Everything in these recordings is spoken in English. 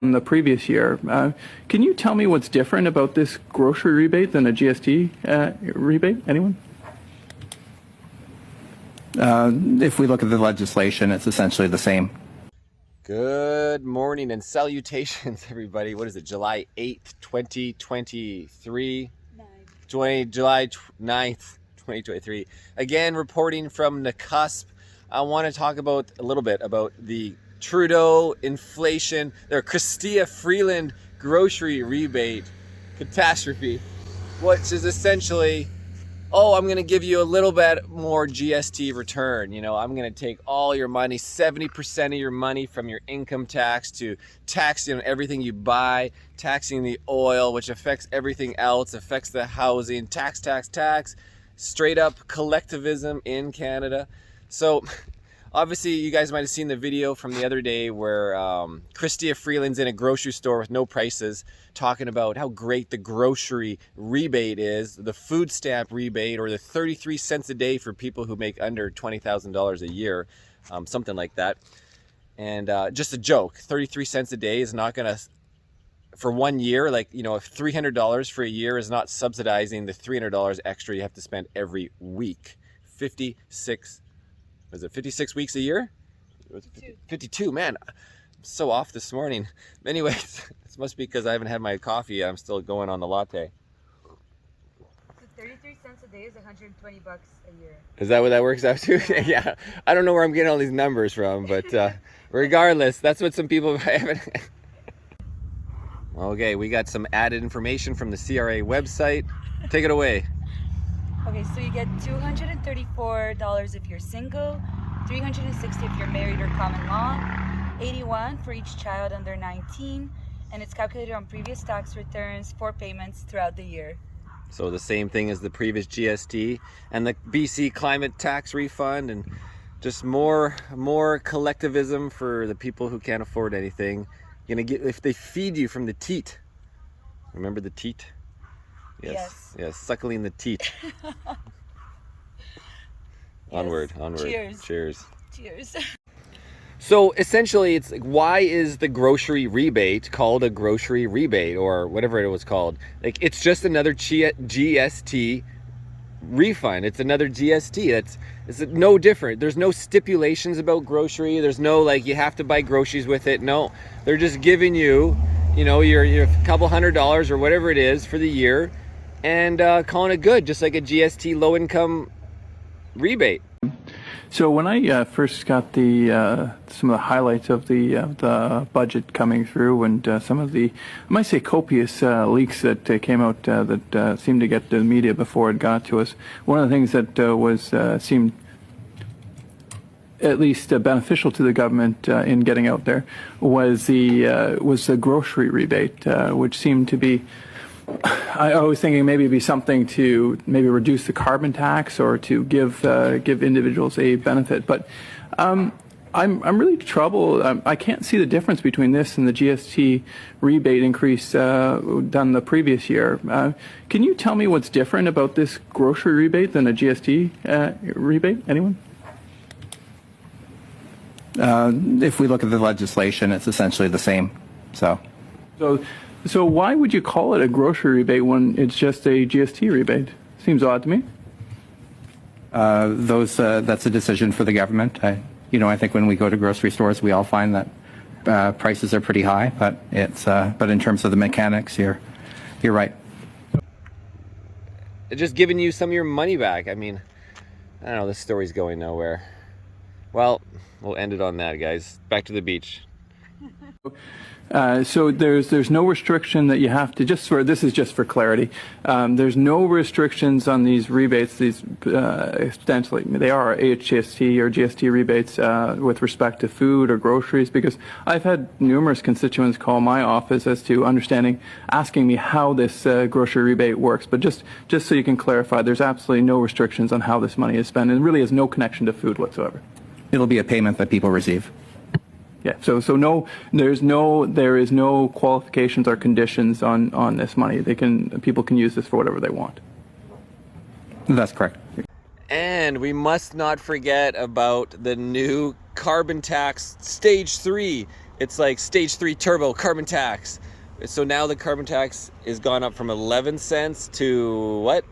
in the previous year. Can you tell me what's different about this grocery rebate than a GST rebate? Anyone? If we look at the legislation, it's essentially the same. Good morning and salutations, everybody. What is it, July 8th, 2023? July 9th, 2023. Again, reporting from the cusp. I want to talk about a little bit about the Trudeau inflation, their Chrystia Freeland grocery rebate catastrophe, which is essentially, oh, I'm going to give you a little bit more GST return. You know, I'm going to take all your money, 70% of your money from your income tax to taxing on everything you buy, taxing the oil, which affects everything else, affects the housing, tax, straight up collectivism in Canada. So obviously, you guys might have seen the video from the other day where Chrystia Freeland's in a grocery store with no prices, talking about how great the grocery rebate is, the food stamp rebate, or the 33 cents a day for people who make under $20,000 a year, something like that. And just a joke, 33 cents a day is not going to, for 1 year, like, you know, if $300 for a year is not subsidizing the $300 extra you have to spend every week. 56 weeks a year? 52, man. I'm so off this morning. Anyways, this must be because I haven't had my coffee. I'm still going on the latte. So 33 cents a day is 120 bucks a year. Is that what that works out to? Yeah. I don't know where I'm getting all these numbers from, but regardless, that's what some people haven't. Okay, we got some added information from the CRA website. Take it away. Okay, so you get $234 if you're single, $360 if you're married or common law, $81 for each child under 19, and it's calculated on previous tax returns for payments throughout the year. So the same thing as the previous GST and the BC climate tax refund, and just more collectivism for the people who can't afford anything. You're gonna get, if they feed you from the teat. Remember the teat? Yes, suckling the teat. Onward. Cheers. So essentially, it's like, why is the grocery rebate called a grocery rebate or whatever it was called? Like, it's just another GST refund. It's another GST. It's no different. There's no stipulations about grocery. There's no, like, you have to buy groceries with it. No, they're just giving you, you know, your couple $100 or whatever it is for the year, and calling it good, just like a GST low income rebate. So when I first got some of the highlights of the budget coming through, and some of the, I might say, copious leaks that came out that seemed to get to the media before it got to us, one of the things that seemed at least beneficial to the government in getting out there was the grocery rebate, which seemed to be, I was thinking maybe it'd be something to maybe reduce the carbon tax or to give individuals a benefit. But I'm really troubled. I can't see the difference between this and the GST rebate increase done the previous year. Can you tell me what's different about this grocery rebate than a GST rebate? Anyone? If we look at the legislation, it's essentially the same. So why would you call it a grocery rebate when it's just a GST rebate? Seems odd to me. That's a decision for the government. I think when we go to grocery stores, we all find that prices are pretty high, but in terms of the mechanics, you're right. Just giving you some of your money back. I mean, I don't know, this story's going nowhere. Well, we'll end it on that, guys. Back to the beach. So there's no restriction that you have to, this is just for clarity, there's no restrictions on these rebates. These ostensibly they are HST or GST rebates with respect to food or groceries, because I've had numerous constituents call my office as to asking me how this grocery rebate works. But just so you can clarify, there's absolutely no restrictions on how this money is spent, and it really has no connection to food whatsoever. It'll be a payment that people receive. Yeah. So no, there is no qualifications or conditions on this money. People can use this for whatever they want. That's correct. And we must not forget about the new carbon tax stage 3 It's like stage 3 turbo carbon tax. So now the carbon tax is gone up from 11 cents to what?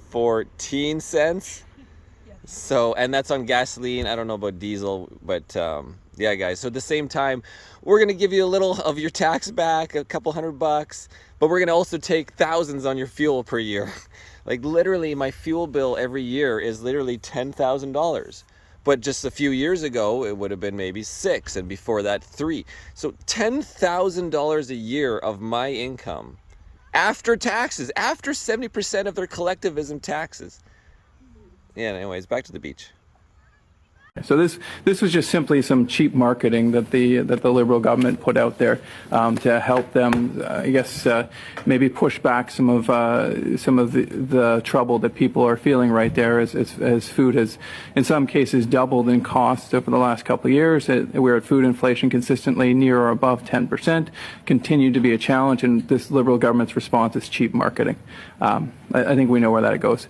14 cents. So, and that's on gasoline. I don't know about diesel, but yeah, guys. So at the same time, we're going to give you a little of your tax back, a couple $100, but we're going to also take thousands on your fuel per year. Like literally my fuel bill every year is literally $10,000. But just a few years ago, it would have been maybe $6,000, and before that, $3,000. So $10,000 a year of my income after taxes, after 70% of their collectivism taxes. Yeah, anyways, back to the beach. So this was just simply some cheap marketing that the Liberal government put out there to help them, I guess, maybe push back some of the trouble that people are feeling right there as food has, in some cases, doubled in cost over the last couple of years. We're at food inflation consistently near or above 10%, continued to be a challenge, and this Liberal government's response is cheap marketing. I think we know where that goes.